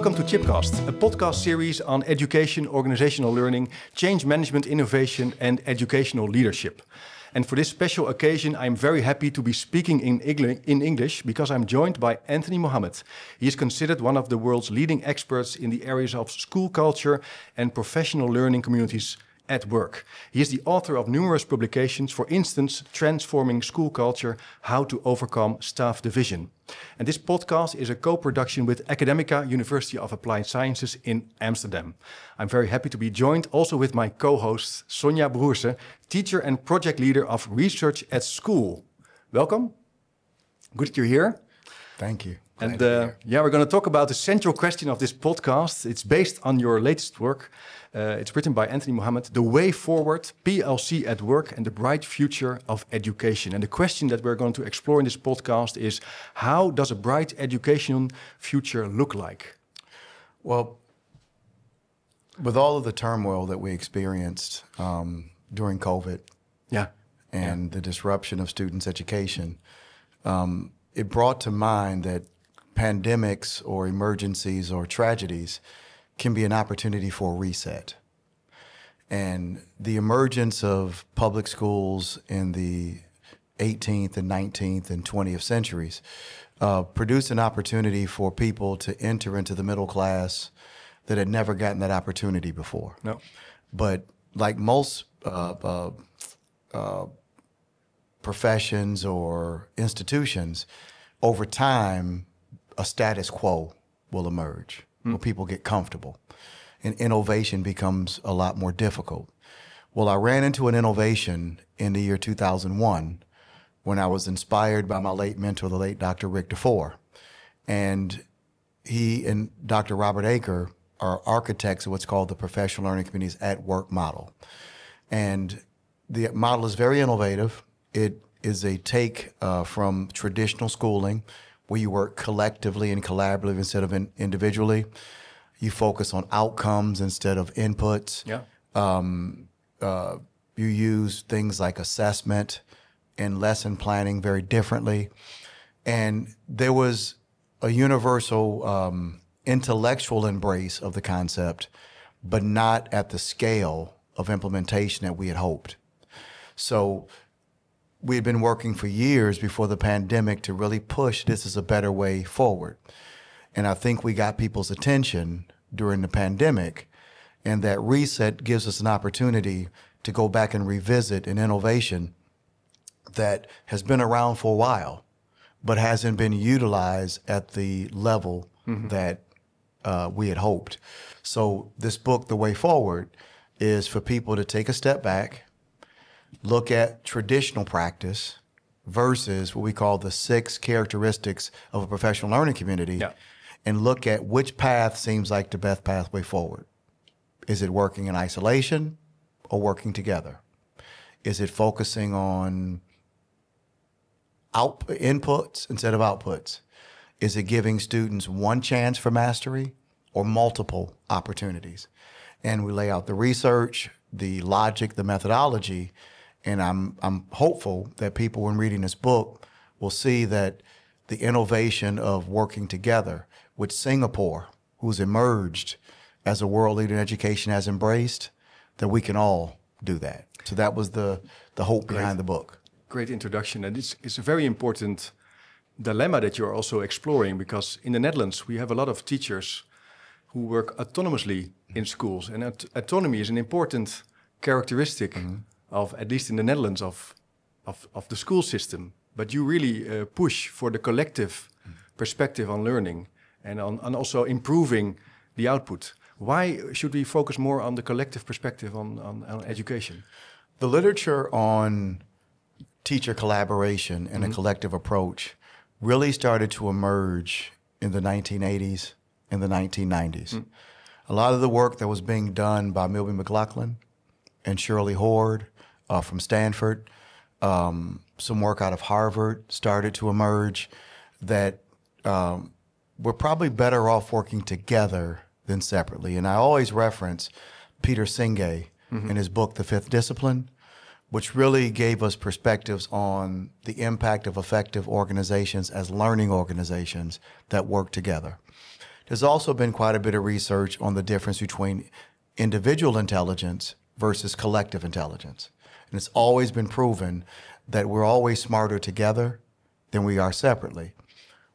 Welcome to Chipcast, a podcast series on education, organizational learning, change management, innovation, and educational leadership. And for this special occasion, I'm very happy to be speaking in English because I'm joined by Anthony Mohammed. He is considered one of the world's leading experts in the areas of school culture and professional learning communities at work. He is the author of numerous publications, for instance, Transforming School Culture, How to Overcome Staff Division. And this podcast is a co-production with Academica, University of Applied Sciences in Amsterdam. I'm very happy to be joined also with my co-host, Sonja Broerse, teacher and project leader of Research at School. Welcome. Good that you're here. Thank you. And we're going to talk about the central question of this podcast. It's based on your latest work. It's written by Anthony Mohammed, The Way Forward, PLC at Work and the Bright Future of Education. And the question that we're going to explore in this podcast is, how does a bright education future look like? Well, with all of the turmoil that we experienced during COVID and the disruption of students' education, it brought to mind that pandemics or emergencies or tragedies can be an opportunity for a reset. And the emergence of public schools in the 18th and 19th and 20th centuries produced an opportunity for people to enter into the middle class that had never gotten that opportunity before. No. But like most professions or institutions, over time, a status quo will emerge where people get comfortable and innovation becomes a lot more difficult. Well, I ran into an innovation in the year 2001 when I was inspired by my late mentor, the late Dr. Rick DeFore. And he and Dr. Robert Aker are architects of what's called the professional learning communities at work model. And the model is very innovative. It is a take from traditional schooling where you work collectively and collaboratively instead of individually. You focus on outcomes instead of inputs. Yeah. You use things like assessment and lesson planning very differently. And there was a universal intellectual embrace of the concept, but not at the scale of implementation that we had hoped. So we had been working for years before the pandemic to really push this is a better way forward. And I think we got people's attention during the pandemic, and that reset gives us an opportunity to go back and revisit an innovation that has been around for a while, but hasn't been utilized at the level that we had hoped. So this book, The Way Forward, is for people to take a step back, look at traditional practice versus what we call the 6 characteristics of a professional learning community, and look at which path seems like the best pathway forward. Is it working in isolation or working together? Is it focusing on inputs instead of outputs? Is it giving students one chance for mastery or multiple opportunities? And we lay out the research, the logic, the methodology. And I'm hopeful that people, when reading this book, will see that the innovation of working together, which Singapore, who's emerged as a world leader in education, has embraced, that we can all do that. So that was the hope behind the book. Great introduction. And it's a very important dilemma that you're also exploring, because in the Netherlands, we have a lot of teachers who work autonomously in schools. And autonomy is an important characteristic of, at least in the Netherlands, of the school system. But you really push for the collective perspective on learning and on also improving the output. Why should we focus more on the collective perspective on education? The literature on teacher collaboration and a collective approach really started to emerge in the 1980s and the 1990s. A lot of the work that was being done by Milby McLaughlin and Shirley Hord from Stanford, some work out of Harvard started to emerge that we're probably better off working together than separately. And I always reference Peter Senge in his book, The Fifth Discipline, which really gave us perspectives on the impact of effective organizations as learning organizations that work together. There's also been quite a bit of research on the difference between individual intelligence versus collective intelligence. And it's always been proven that we're always smarter together than we are separately.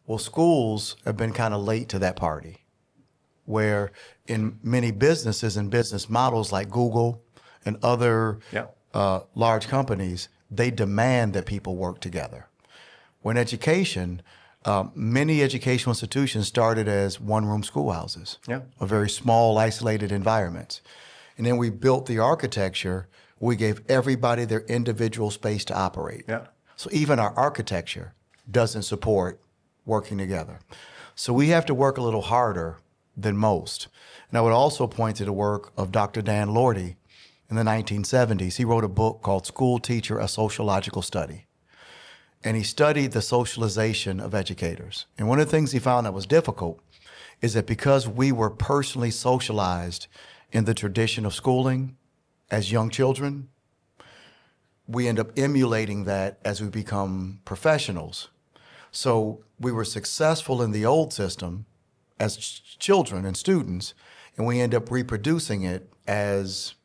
Well, schools have been kind of late to that party, where in many businesses and business models like Google and other large companies, they demand that people work together. When education, many educational institutions started as one-room schoolhouses, a very small, isolated environments. And then we built the architecture. We gave everybody their individual space to operate. So even our architecture doesn't support working together. So we have to work a little harder than most. And I would also point to the work of Dr. Dan Lordy in the 1970s. He wrote a book called School Teacher, A Sociological Study. And he studied the socialization of educators. And one of the things he found that was difficult is that because we were personally socialized in the tradition of schooling as young children, we end up emulating that as we become professionals. So we were successful in the old system as children and students, and we end up reproducing it as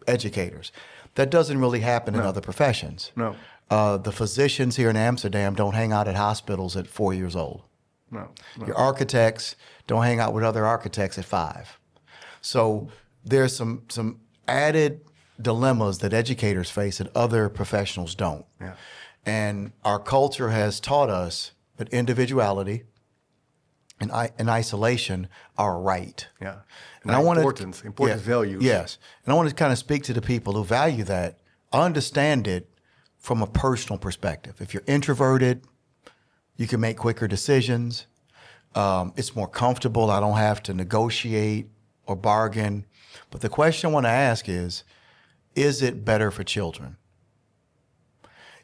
educators. That doesn't really happen in other professions. The physicians here in Amsterdam don't hang out at hospitals at 4 years old. Your architects don't hang out with other architects at 5. So there's some added dilemmas that educators face that other professionals don't. And our culture has taught us that individuality and isolation are right. And I important values. Yes. And I want to kind of speak to the people who value that. I understand it from a personal perspective. If you're introverted, you can make quicker decisions. It's more comfortable. I don't have to negotiate or bargain. But the question I want to ask is it better for children?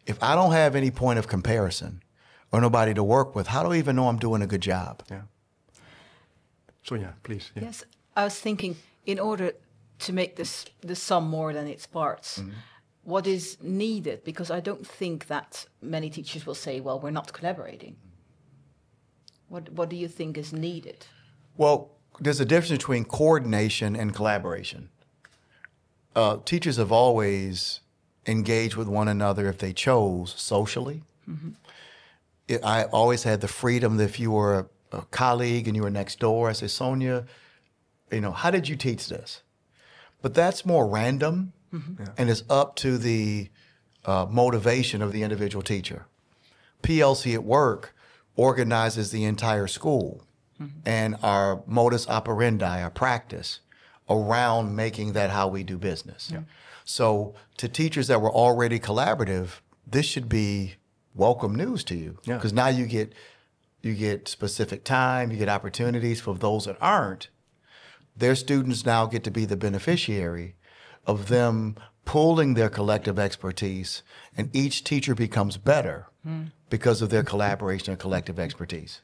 If I don't have any point of comparison or nobody to work with, how do I even know I'm doing a good job? Sonia, please. Yes, I was thinking, in order to make the sum more than its parts, what is needed? Because I don't think that many teachers will say, well, we're not collaborating. What do you think is needed? Well, there's a difference between coordination and collaboration. Teachers have always engaged with one another if they chose socially. I always had the freedom that if you were a colleague and you were next door, I said, Sonia, how did you teach this? But that's more random and it's up to the motivation of the individual teacher. PLC at Work organizes the entire school and our modus operandi, our practice around making that how we do business. So to teachers that were already collaborative, this should be welcome news to you, because now you get specific time, you get opportunities. For those that aren't, their students now get to be the beneficiary of them pooling their collective expertise, and each teacher becomes better because of their collaboration and collective expertise.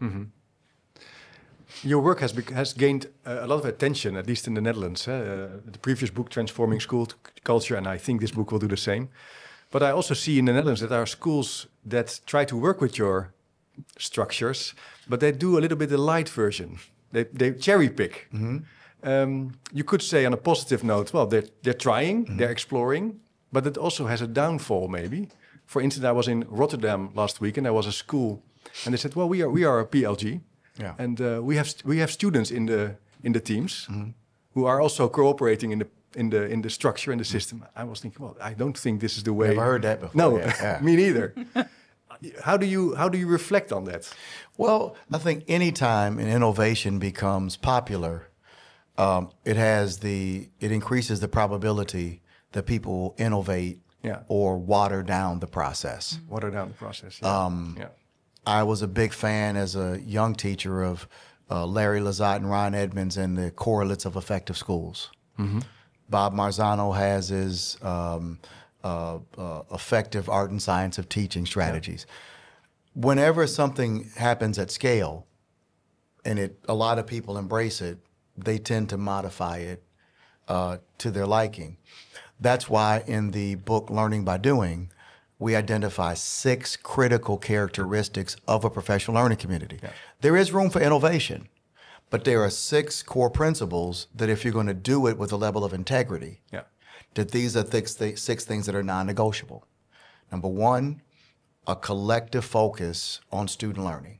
Your work has gained a lot of attention, at least in the Netherlands. The previous book, Transforming School Culture, and I think this book will do the same. But I also see in the Netherlands that there are schools that try to work with your structures, but they do a little bit the light version. They cherry pick. You could say on a positive note, well, they're trying, they're exploring, but it also has a downfall maybe. For instance, I was in Rotterdam last week and there was a school and they said, well, we are a PLG and we have students in the teams who are also cooperating in the structure and the system. I was thinking, well, I don't think this is the way. Never heard that before. No, me neither. How do you reflect on that? Well, I think anytime an innovation becomes popular, it increases the probability that people will innovate or water down the process. Water down the process. I was a big fan as a young teacher of Larry Lazat and Ron Edmonds and the correlates of effective schools. Bob Marzano has his effective art and science of teaching strategies. Whenever something happens at scale and a lot of people embrace it, they tend to modify it to their liking. That's why in the book Learning by Doing, we identify 6 critical characteristics of a professional learning community. There is room for innovation, But there are 6 core principles that if you're going to do it with a level of integrity, Yeah. that these are 6 things that are non-negotiable. Number 1, a collective focus on student learning.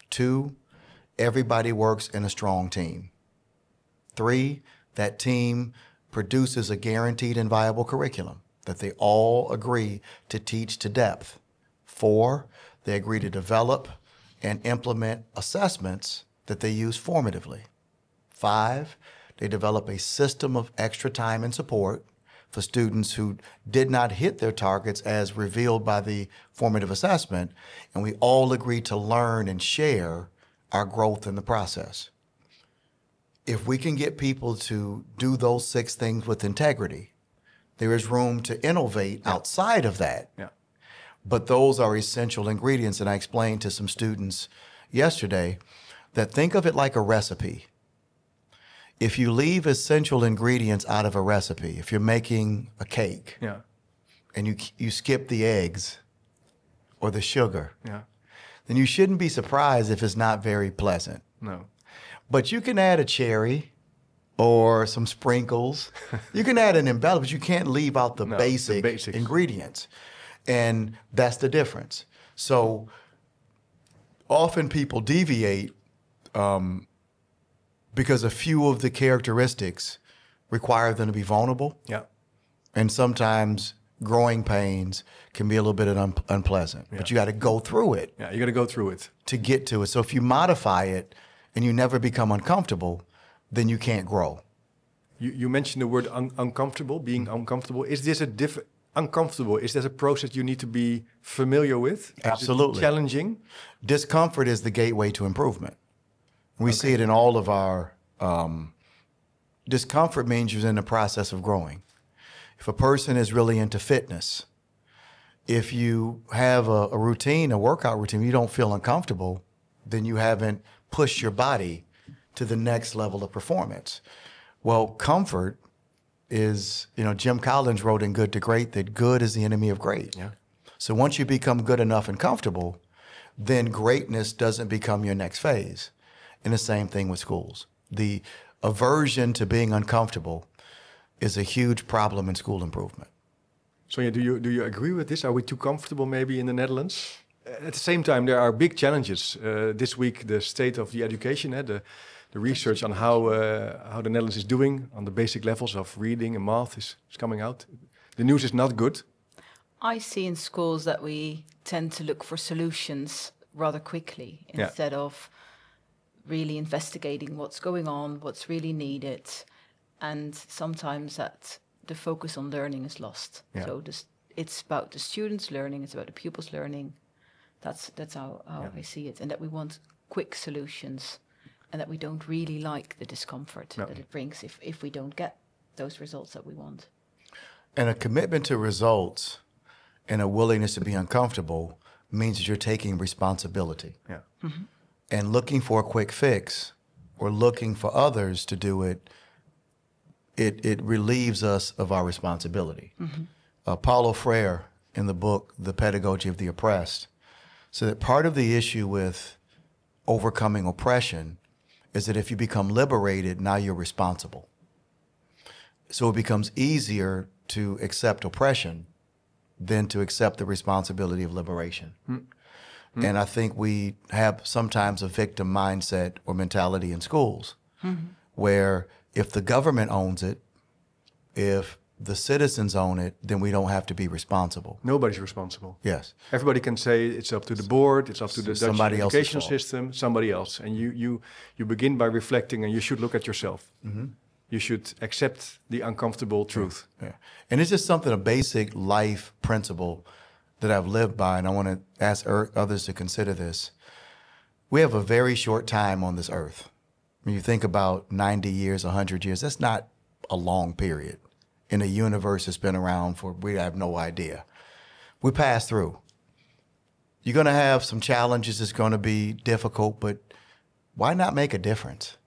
2, everybody works in a strong team. 3, that team produces a guaranteed and viable curriculum that they all agree to teach to depth. 4, they agree to develop and implement assessments that they use formatively. 5, they develop a system of extra time and support for students who did not hit their targets as revealed by the formative assessment, and we all agree to learn and share our growth in the process. If we can get people to do those 6 things with integrity, there is room to innovate outside of that. Yeah. But those are essential ingredients, and I explained to some students yesterday that think of it like a recipe. If you leave essential ingredients out of a recipe, if you're making a cake Yeah. and you skip the eggs or the sugar, Yeah. then you shouldn't be surprised if it's not very pleasant. No. But you can add a cherry or some sprinkles. You can add an embellishment, but you can't leave out the basics. Ingredients. And that's the difference. So often people deviate because a few of the characteristics require them to be vulnerable. Yeah. And sometimes growing pains can be a little bit unpleasant. Yeah. But you got to go through it. Yeah, you got to go through it. To get to it. So if you modify it and you never become uncomfortable, then you can't grow. You mentioned the word uncomfortable, being uncomfortable. Is this uncomfortable? Is that a process you need to be familiar with? Absolutely. Is it challenging? Discomfort is the gateway to improvement. We see it in all of our, discomfort means you're in the process of growing. If a person is really into fitness, if you have a routine, a workout routine, you don't feel uncomfortable, then you haven't pushed your body to the next level of performance. Well, comfort is, Jim Collins wrote in Good to Great that good is the enemy of great. Yeah. So once you become good enough and comfortable, then greatness doesn't become your next phase. And the same thing with schools. The aversion to being uncomfortable is a huge problem in school improvement. Sonja, do you agree with this? Are we too comfortable maybe in the Netherlands? At the same time, there are big challenges. This week, the state of the education, the research on how the Netherlands is doing on the basic levels of reading and math is coming out. The news is not good. I see in schools that we tend to look for solutions rather quickly instead of really investigating what's going on, what's really needed, and sometimes that the focus on learning is lost. Yeah. So it's about the students learning, it's about the pupils learning. That's how I see it, and that we want quick solutions, and that we don't really like the discomfort that it brings if we don't get those results that we want. And a commitment to results and a willingness to be uncomfortable means that you're taking responsibility. Yeah. Mm-hmm. And looking for a quick fix or looking for others to do it, it relieves us of our responsibility. Mm-hmm. Paulo Freire, in the book, The Pedagogy of the Oppressed, said that part of the issue with overcoming oppression is that if you become liberated, now you're responsible. So it becomes easier to accept oppression than to accept the responsibility of liberation. Mm-hmm. And I think we have sometimes a victim mindset or mentality in schools where if the government owns it, if the citizens own it, then we don't have to be responsible. Nobody's responsible. Yes. Everybody can say it's up to the board, it's up to the Dutch Somebody else's educational fault. system, somebody else. And you begin by reflecting, and you should look at yourself. Mm-hmm. You should accept the uncomfortable truth. Yeah. And it's just something, a basic life principle that I've lived by, and I want to ask others to consider this. We have a very short time on this earth. When you think about 90 years, 100 years, that's not a long period in a universe that's been around for, we have no idea. We pass through. You're going to have some challenges. It's going to be difficult, but why not make a difference?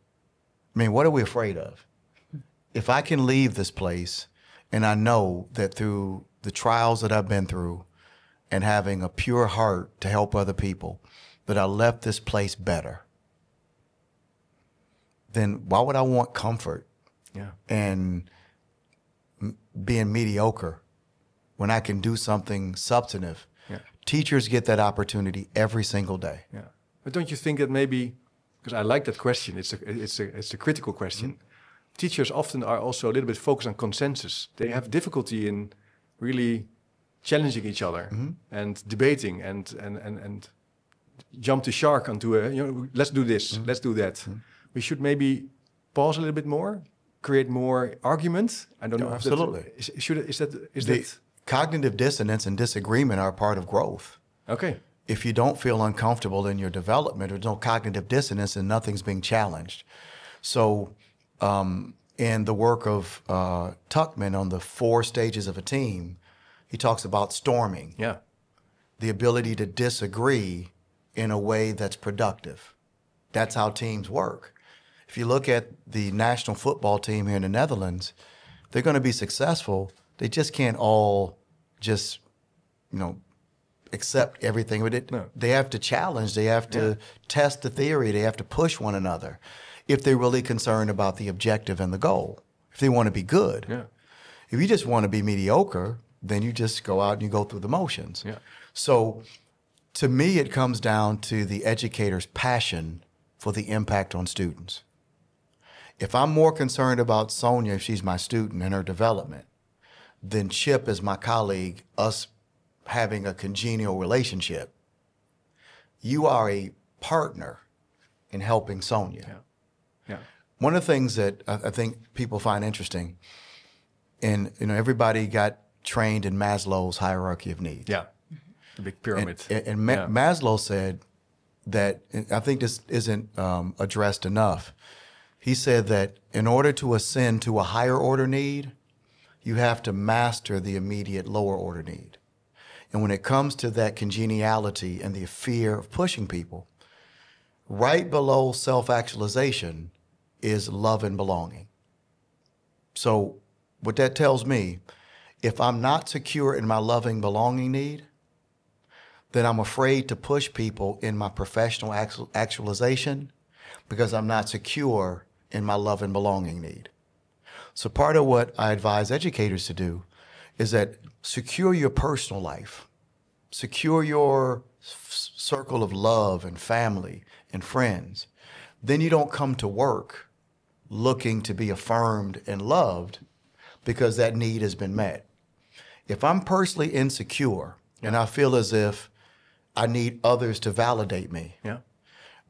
I mean, what are we afraid of? If I can leave this place and I know that through the trials that I've been through and having a pure heart to help other people, that I left this place better, then why would I want comfort and being mediocre when I can do something substantive? Yeah. Teachers get that opportunity every single day. Yeah. But don't you think that maybe, because I like that question, it's a critical question. Teachers often are also a little bit focused on consensus. They have difficulty in really challenging each other and debating and jump the shark onto let's do this, let's do that. We should maybe pause a little bit more, create more argument. I don't know. Absolutely. Is The that cognitive dissonance and disagreement are part of growth. okay? If you don't feel uncomfortable in your development, there's no cognitive dissonance and nothing's being challenged. So in the work of Tuckman on the 4 stages of a team, he talks about storming. Yeah. The ability to disagree in a way that's productive. That's how teams work. If you look at the national football team here in the Netherlands, they're going to be successful. They just can't all just, accept everything with it. No. They have to challenge. They have to test the theory. They have to push one another if they're really concerned about the objective and the goal, if they want to be good. Yeah. If you just want to be mediocre, then you just go out and you go through the motions. Yeah. So to me, it comes down to the educator's passion for the impact on students. If I'm more concerned about Sonia, if she's my student, and her development, than Chip as my colleague, us having a congenial relationship, you are a partner in helping Sonia. Yeah. Yeah. One of the things that I think people find interesting, and everybody got trained in Maslow's hierarchy of needs. Yeah. The big pyramid. And Maslow said that, and I think this isn't addressed enough. He said that in order to ascend to a higher order need, you have to master the immediate lower order need. And when it comes to that congeniality and the fear of pushing people, right below self-actualization is love and belonging. So what that tells me, if I'm not secure in my loving belonging need, then I'm afraid to push people in my professional actualization because I'm not secure in my love and belonging need. So part of what I advise educators to do is that secure your personal life, secure your circle of love and family and friends. Then you don't come to work looking to be affirmed and loved because that need has been met. If I'm personally insecure and I feel as if I need others to validate me,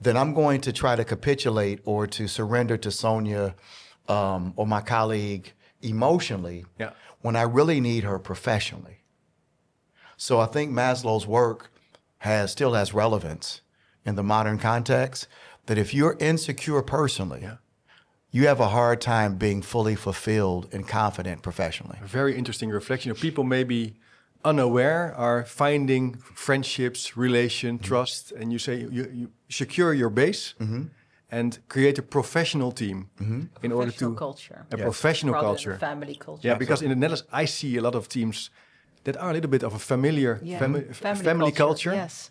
then I'm going to try to capitulate or to surrender to Sonia or my colleague emotionally when I really need her professionally. So I think Maslow's work still has relevance in the modern context, that if you're insecure personally, you have a hard time being fully fulfilled and confident professionally. A very interesting reflection. People may be unaware, are finding friendships, relation, trust, and you say you secure your base and create a professional team in order to culture. A professional Rather culture, than a family culture. Yeah, because in the Netherlands, I see a lot of teams that are a little bit of a familiar family culture. Yes.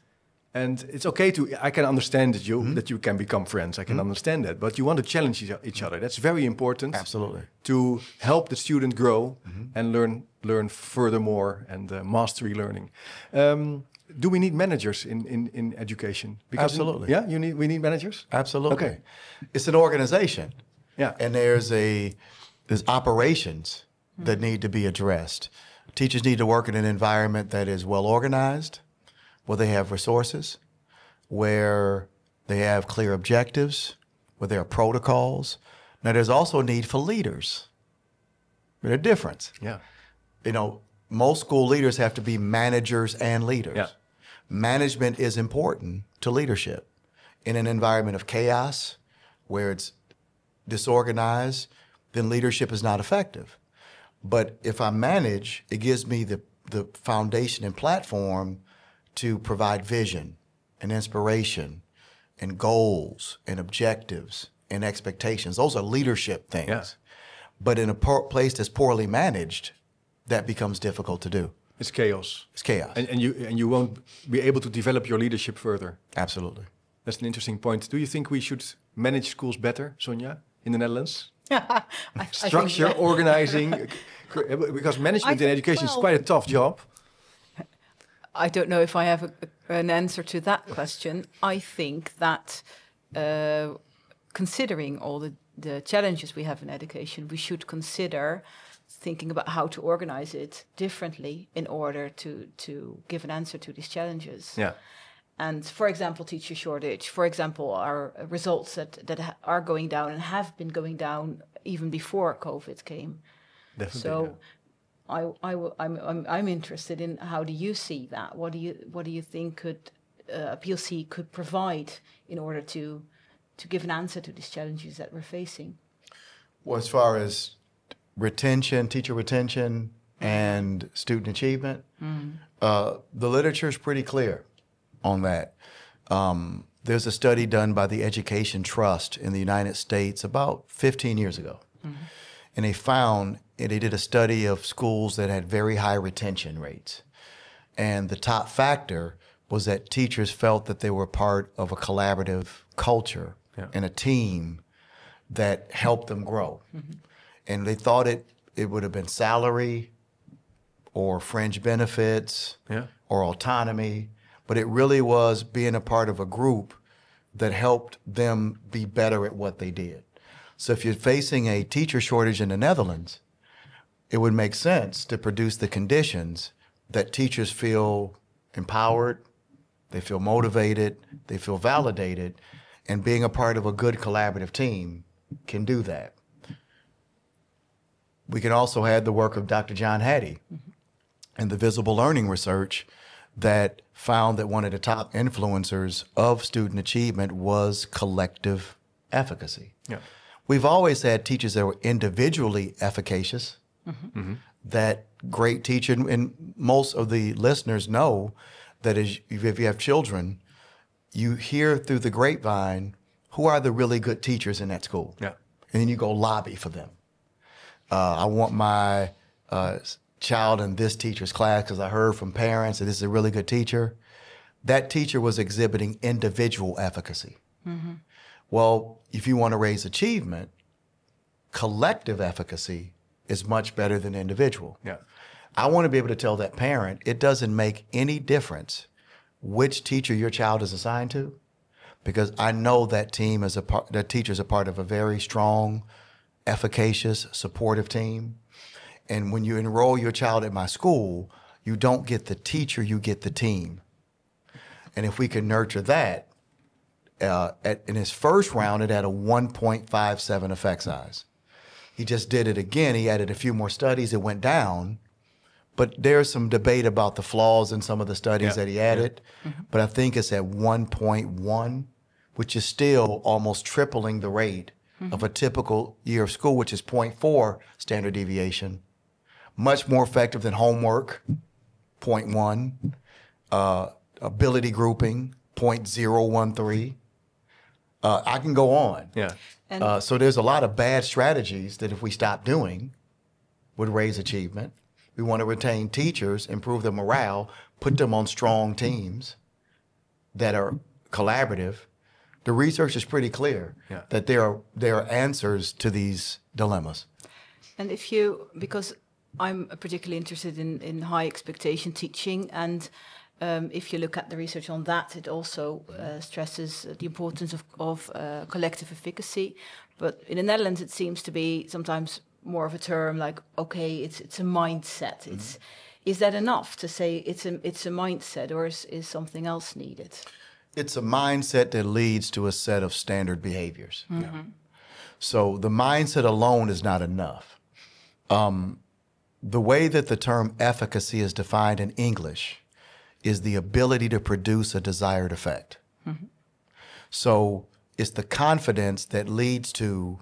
And it's okay I can understand that you can become friends. I can understand that. But you want to challenge each other. That's very important. Absolutely. To help the student grow and learn furthermore and mastery learning. Do we need managers in education? Because Absolutely. We need managers? Absolutely. Okay. It's an organization. Yeah. And there's operations that need to be addressed. Teachers need to work in an environment that is well organized, where they have resources, where they have clear objectives, where there are protocols. Now, there's also a need for leaders. There's a difference. Yeah. Most school leaders have to be managers and leaders. Yeah. Management is important to leadership. In an environment of chaos, where it's disorganized, then leadership is not effective. But if I manage, it gives me the foundation and platform to provide vision and inspiration and goals and objectives and expectations. Those are leadership things. Yeah. But in a place that's poorly managed, that becomes difficult to do. It's chaos. It's chaos. And you won't be able to develop your leadership further. Absolutely. That's an interesting point. Do you think we should manage schools better, Sonja, in the Netherlands? Structure, organizing, because management in education is quite a tough job. I don't know if I have an answer to that question. I think that considering all the challenges we have in education, we should consider thinking about how to organize it differently in order to give an answer to these challenges. Yeah. And for example, teacher shortage, for example, our results that are going down and have been going down even before COVID came. Definitely. So I'm interested in how do you see that? What do you think could a PLC could provide in order to give an answer to these challenges that we're facing? Well, as far as retention, teacher retention, and student achievement, the literature is pretty clear on that. There's a study done by the Education Trust in the United States about 15 years ago. And they did a study of schools that had very high retention rates. And the top factor was that teachers felt that they were part of a collaborative culture and a team that helped them grow. And they thought it would have been salary or fringe benefits or autonomy, but it really was being a part of a group that helped them be better at what they did. So if you're facing a teacher shortage in the Netherlands, it would make sense to produce the conditions that teachers feel empowered, they feel motivated, they feel validated, and being a part of a good collaborative team can do that. We can also add the work of Dr. John Hattie and the visible learning research that found that one of the top influencers of student achievement was collective efficacy. Yeah. We've always had teachers that were individually efficacious. That great teacher, and most of the listeners know that if you have children, you hear through the grapevine who are the really good teachers in that school. Yeah. And then you go lobby for them. I want my child in this teacher's class because I heard from parents that this is a really good teacher. That teacher was exhibiting individual efficacy. Well, if you want to raise achievement, collective efficacy is much better than individual. Yeah. I want to be able to tell that parent it doesn't make any difference which teacher your child is assigned to, because I know that that teacher is a part of a very strong, efficacious, supportive team. And when you enroll your child at my school, you don't get the teacher, you get the team. And if we can nurture that, in his first round, it had a 1.57 effect size. He just did it again. He added a few more studies. It went down. But there's some debate about the flaws in some of the studies that he added. But I think it's at 1.1, which is still almost tripling the rate of a typical year of school, which is 0.4 standard deviation. Much more effective than homework, 0.1. Ability grouping, 0.013. I can go on. Yeah. So there's a lot of bad strategies that if we stop doing would raise achievement. We want to retain teachers, improve their morale, put them on strong teams that are collaborative. The research is pretty clear that there are answers to these dilemmas. And because I'm particularly interested in high expectation teaching, and if you look at the research on that, it also stresses the importance of collective efficacy. But in the Netherlands, it seems to be sometimes more of a term like, okay, it's a mindset. Is that enough to say it's a mindset, or is something else needed? It's a mindset that leads to a set of standard behaviors. So the mindset alone is not enough. The way that the term efficacy is defined in English is the ability to produce a desired effect. So it's the confidence that leads to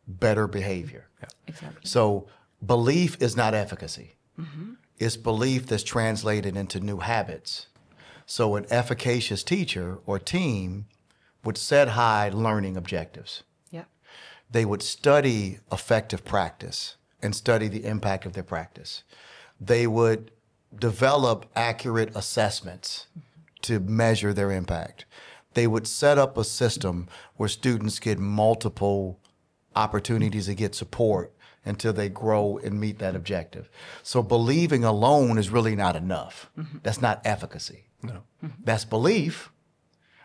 better behavior. Exactly. So belief is not efficacy. It's belief that's translated into new habits. So an efficacious teacher or team would set high learning objectives. They would study effective practice and study the impact of their practice. They would develop accurate assessments to measure their impact. they would set up a system where students get multiple opportunities to get support until they grow and meet that objective. So believing alone is really not enough. That's not efficacy. No. That's belief,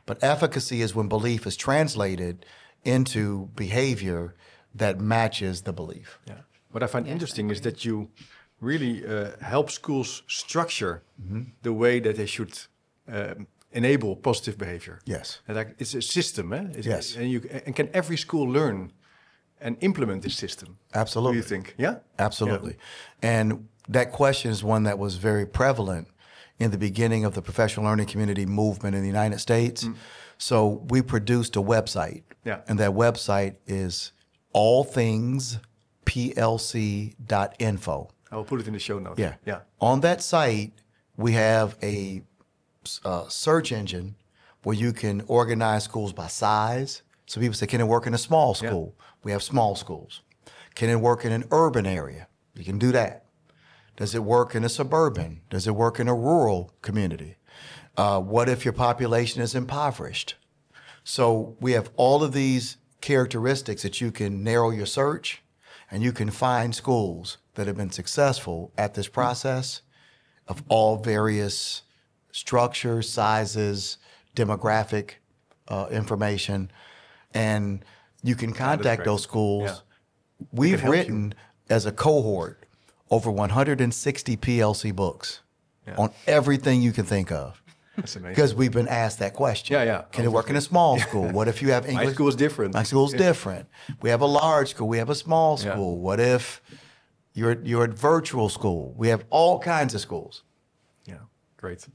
but efficacy is when belief is translated into behavior that matches the belief. Yeah. What I find interesting is that you really help schools structure the way that they should enable positive behavior. Yes. And like, it's a system, eh? Yes. And can every school learn and implement this system? Absolutely. Do you think? Yeah? Absolutely. And that question is one that was very prevalent in the beginning of the professional learning community movement in the United States. So we produced a website. Yeah. And that website is allthingsplc.info. I will put it in the show notes. Yeah. Yeah. On that site, we have a search engine where you can organize schools by size. So people say, can it work in a small school? Yeah. We have small schools. Can it work in an urban area? You can do that. Does it work in a suburban? Does it work in a rural community? What if your population is impoverished? So we have all of these characteristics that you can narrow your search, and you can find schools that have been successful at this process of all various structures, sizes, demographic information, and you can contact those schools. Yeah. We've written as a cohort over 160 PLC books on everything you can think of. That's amazing. Because we've been asked that question. Yeah, yeah. Can it work in a small school? What if you have English? My school is different. My school is different. We have a large school. We have a small school. What if you're at virtual school? We have all kinds of schools. Yeah, great.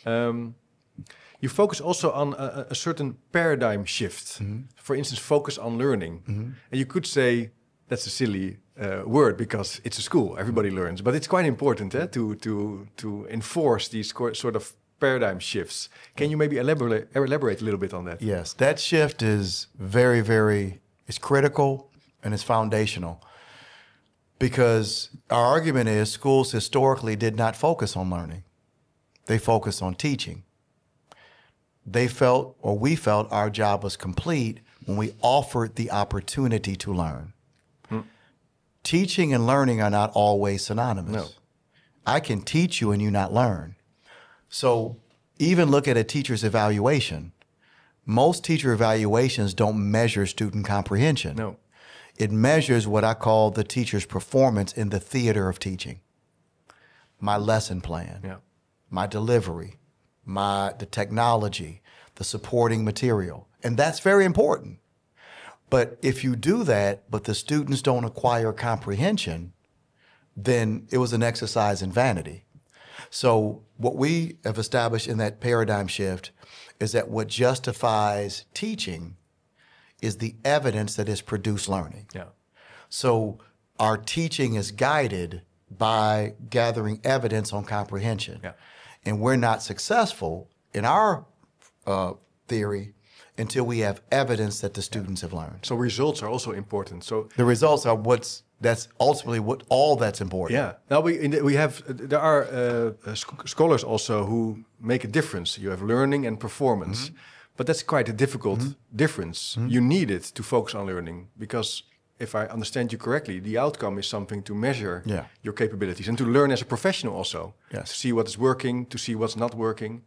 You focus also on a certain paradigm shift. For instance, focus on learning. And you could say that's a silly word because it's a school. Everybody learns. But it's quite important to enforce these sort of paradigm shifts. Can you maybe elaborate a little bit on that? Yes, that shift is very, very, it's critical and it's foundational. Because our argument is schools historically did not focus on learning. They focused on teaching. They felt, or we felt, our job was complete when we offered the opportunity to learn. Teaching and learning are not always synonymous. No. I can teach you and you not learn. So even look at a teacher's evaluation. Most teacher evaluations don't measure student comprehension. No. It measures what I call the teacher's performance in the theater of teaching. My lesson plan, my delivery, the technology, the supporting material. And that's very important. But if you do that, but the students don't acquire comprehension, then it was an exercise in vanity. So what we have established in that paradigm shift is that what justifies teaching is the evidence that has produced learning. Yeah. So our teaching is guided by gathering evidence on comprehension. Yeah. And we're not successful in our theory until we have evidence that the students have learned. So results are also important. So the results are that's ultimately all that's important. Yeah. Now there are scholars also who make a difference. You have learning and performance, but that's quite a difficult difference. You need it to focus on learning because if I understand you correctly, the outcome is something to measure your capabilities and to learn as a professional also. Yes. To see what is working, to see what's not working.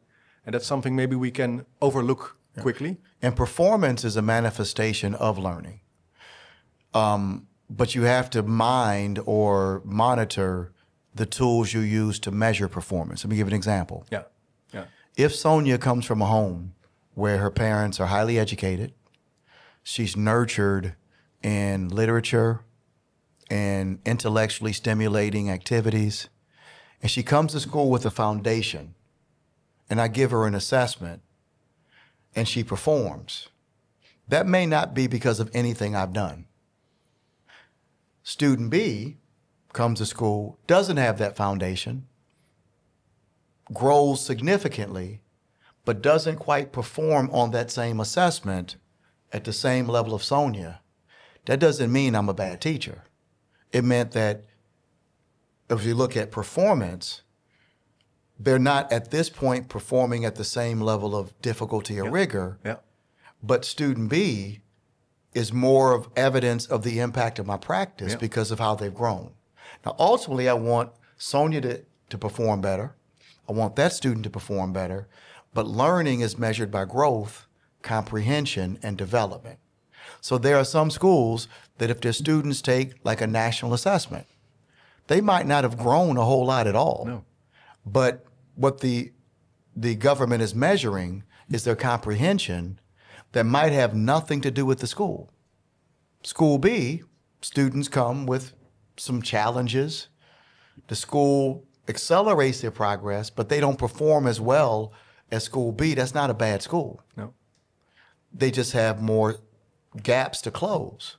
And that's something maybe we can overlook quickly. And performance is a manifestation of learning. But you have to mind or monitor the tools you use to measure performance. Let me give an example. Yeah. If Sonia comes from a home where her parents are highly educated, she's nurtured in literature and intellectually stimulating activities, and she comes to school with a foundation, and I give her an assessment, and she performs, that may not be because of anything I've done. Student B comes to school, doesn't have that foundation, grows significantly, but doesn't quite perform on that same assessment at the same level of Sonia. That doesn't mean I'm a bad teacher. It meant that if you look at performance, they're not at this point performing at the same level of difficulty or rigor. Yeah. But student B is more of evidence of the impact of my practice because of how they've grown. Now, ultimately, I want Sonia to perform better. I want that student to perform better. But learning is measured by growth, comprehension, and development. So there are some schools that if their students take like a national assessment, they might not have grown a whole lot at all. No. But what the government is measuring is their comprehension that might have nothing to do with the school. School B, students come with some challenges. The school accelerates their progress, but they don't perform as well as school B. That's not a bad school. No. They just have more gaps to close.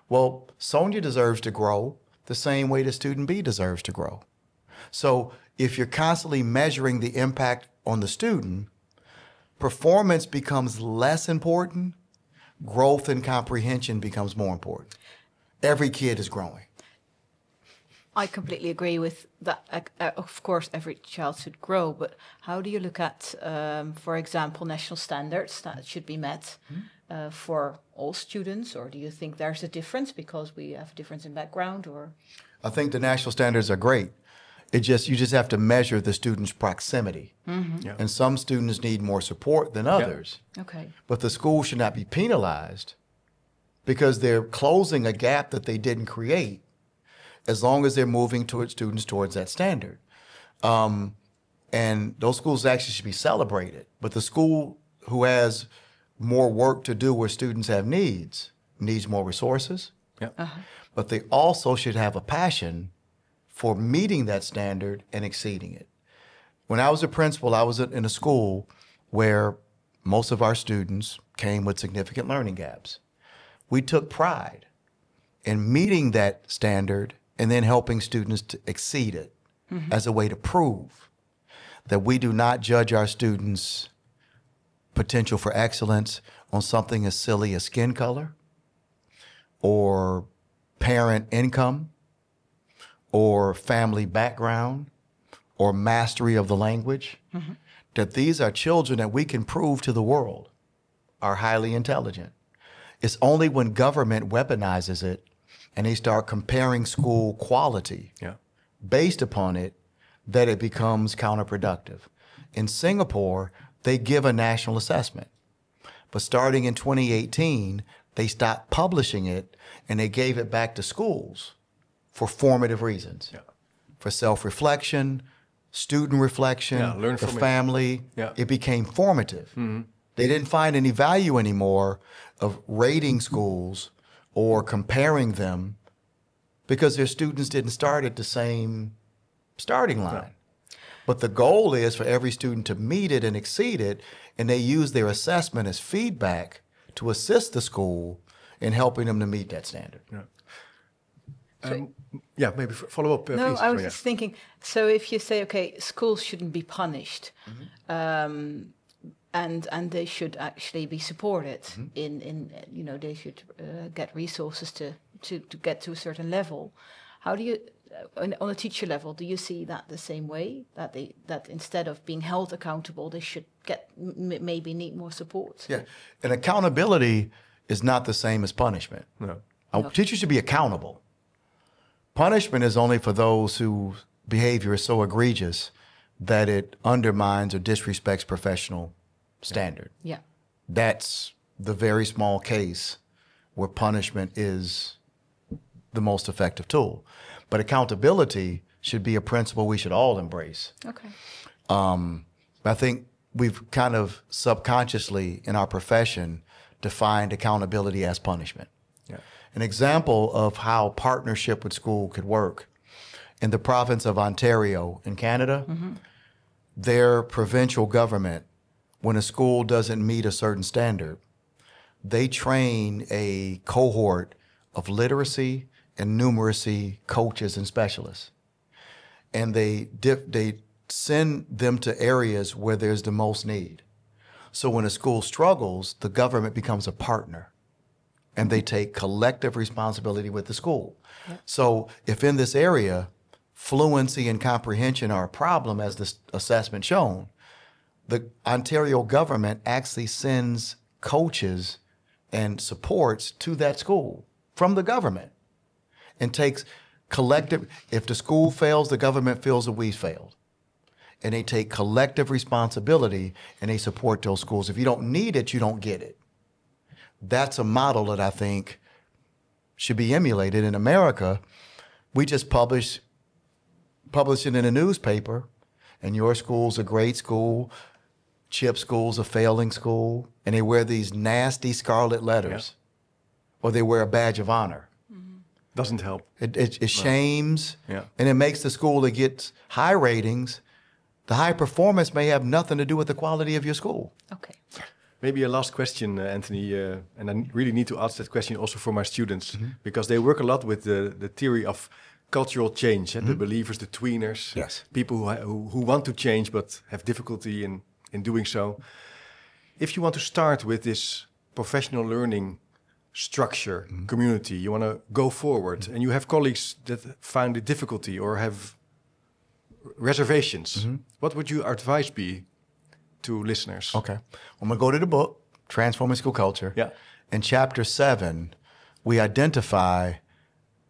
Well, Sonia deserves to grow the same way the student B deserves to grow. So if you're constantly measuring the impact on the student, performance becomes less important, growth and comprehension becomes more important. Every kid is growing. I completely agree with that. Of course, every child should grow, but how do you look at, for example, national standards that should be met for all students? Or do you think there's a difference because we have a difference in background? Or I think the national standards are great. You just have to measure the student's proximity. Yeah. And some students need more support than others. okay, But the school should not be penalized because they're closing a gap that they didn't create as long as they're moving towards students towards that standard. And those schools actually should be celebrated. But the school who has more work to do where students have needs more resources. Yeah. But they also should have a passion for meeting that standard and exceeding it. When I was a principal, I was in a school where most of our students came with significant learning gaps. We took pride in meeting that standard and then helping students to exceed it as a way to prove that we do not judge our students' potential for excellence on something as silly as skin color or parent income or family background or mastery of the language, that these are children that we can prove to the world are highly intelligent. It's only when government weaponizes it and they start comparing school quality based upon it that it becomes counterproductive. In Singapore, they give a national assessment. But starting in 2018, they stopped publishing it and they gave it back to schools for formative reasons. For self-reflection, student reflection, learn the from family. It became formative. They didn't find any value anymore of rating schools or comparing them because their students didn't start at the same starting line. But the goal is for every student to meet it and exceed it, and they use their assessment as feedback to assist the school in helping them to meet that standard. Maybe follow up, no, please. I was just thinking, so if you say, okay, schools shouldn't be punished, and they should actually be supported in they should get resources to get to a certain level. How do you, on a teacher level, do you see that the same way, that instead of being held accountable, they should get maybe need more support? Yeah, and accountability is not the same as punishment. No. Teachers should be accountable. Punishment is only for those whose behavior is so egregious that it undermines or disrespects professional standard. Yeah. That's the very small case where punishment is the most effective tool. But accountability should be a principle we should all embrace. Okay. I think we've kind of subconsciously in our profession defined accountability as punishment. An example of how partnership with school could work. In the province of Ontario in Canada, their provincial government, when a school doesn't meet a certain standard, they train a cohort of literacy and numeracy coaches and specialists. And they send them to areas where there's the most need. So when a school struggles, the government becomes a partner. And they take collective responsibility with the school. So if in this area, fluency and comprehension are a problem, as this assessment shown, the Ontario government actually sends coaches and supports to that school from the government and takes collective, if the school fails, the government feels that we failed. And they take collective responsibility and they support those schools. If you don't need it, you don't get it. That's a model that I think should be emulated. In America, we just publish it in a newspaper, and your school's a great school, Chip school's a failing school, and they wear these nasty scarlet letters, or they wear a badge of honor. Doesn't help. It shames, and it makes the school that gets high ratings, the high performance may have nothing to do with the quality of your school. Okay. Maybe a last question, Anthony, and I really need to ask that question also for my students, because they work a lot with the theory of cultural change, the believers, the tweeners, people who want to change but have difficulty in doing so. If you want to start with this professional learning structure, community, you want to go forward, and you have colleagues that find it difficulty or have reservations, what would your advice be to listeners? Okay. I'm going to go to the book, Transforming School Culture. Yeah. In chapter 7, we identify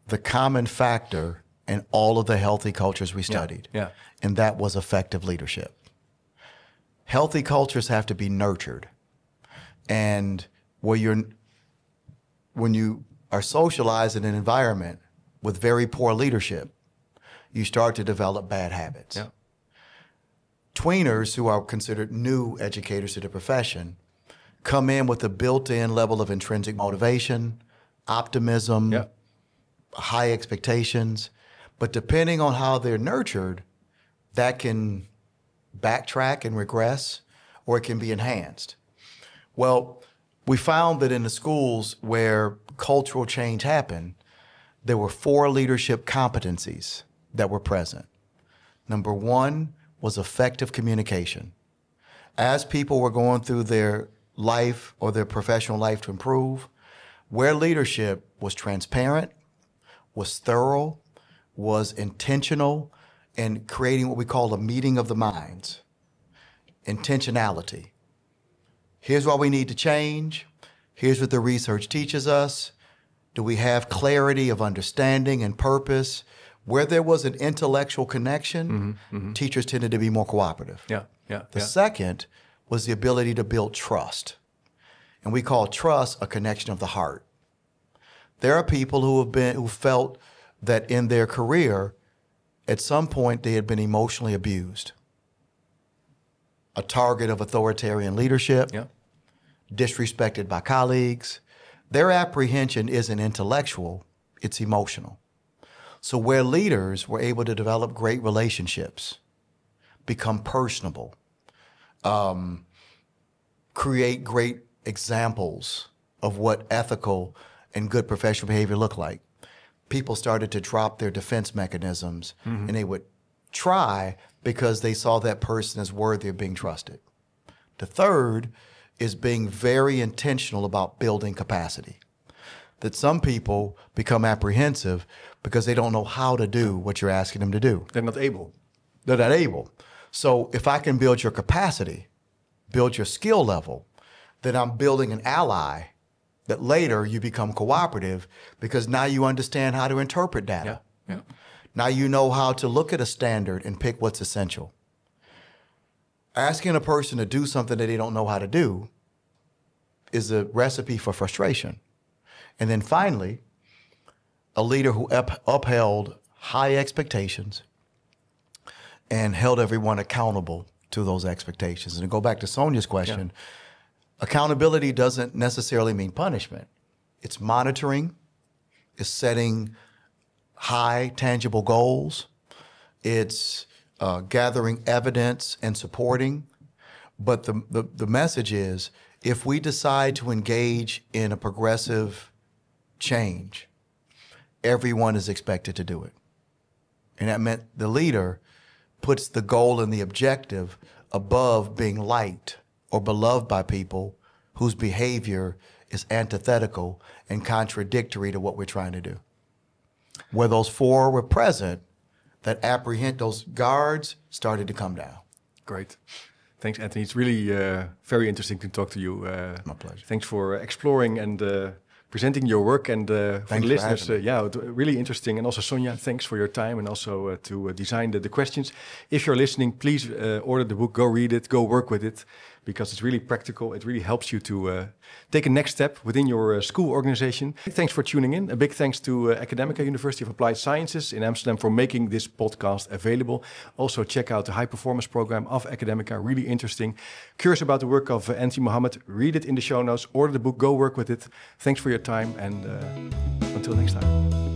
the common factor in all of the healthy cultures we studied. Yeah. And that was effective leadership. Healthy cultures have to be nurtured. And when you are socialized in an environment with very poor leadership, you start to develop bad habits. Yeah. Tweeners, who are considered new educators to the profession, come in with a built-in level of intrinsic motivation, optimism, high expectations. But depending on how they're nurtured, that can backtrack and regress, or it can be enhanced. Well, we found that in the schools where cultural change happened, there were 4 leadership competencies that were present. Number 1 was effective communication. As people were going through their life or their professional life to improve, where leadership was transparent, was thorough, was intentional, and creating what we call a meeting of the minds. Intentionality. Here's why we need to change. Here's what the research teaches us. Do we have clarity of understanding and purpose? Where there was an intellectual connection, teachers tended to be more cooperative. The second was the ability to build trust. And we call trust a connection of the heart. There are people who felt that in their career, at some point they had been emotionally abused. A target of authoritarian leadership, disrespected by colleagues. Their apprehension isn't intellectual, it's emotional. So where leaders were able to develop great relationships, become personable, create great examples of what ethical and good professional behavior look like, people started to drop their defense mechanisms, and they would try because they saw that person as worthy of being trusted. The third is being very intentional about building capacity. That some people become apprehensive because they don't know how to do what you're asking them to do. They're not able. They're not able. So if I can build your capacity, build your skill level, then I'm building an ally that later you become cooperative because now you understand how to interpret data. Now you know how to look at a standard and pick what's essential. Asking a person to do something that they don't know how to do is a recipe for frustration. And then finally, a leader who upheld high expectations and held everyone accountable to those expectations. And to go back to Sonia's question, accountability doesn't necessarily mean punishment. It's monitoring, it's setting high, tangible goals, it's gathering evidence and supporting. But the message is, if we decide to engage in a progressive change, everyone is expected to do it. And that meant the leader puts the goal and the objective above being liked or beloved by people whose behavior is antithetical and contradictory to what we're trying to do. Where those 4 were present, that apprehend those guards started to come down. Great. Thanks, Anthony. It's really very interesting to talk to you. My pleasure. Thanks for exploring and presenting your work, and for the listeners, really interesting. And also Sonia, thanks for your time, and also to design the questions. If you're listening, please order the book, go read it, go work with it, because it's really practical. It really helps you to take a next step within your school organization. Thanks for tuning in. A big thanks to Academica, University of Applied Sciences in Amsterdam, for making this podcast available. Also check out the high performance program of Academica, really interesting. Curious about the work of Anthony Mohammed, read it in the show notes, order the book, go work with it. Thanks for your time, and until next time.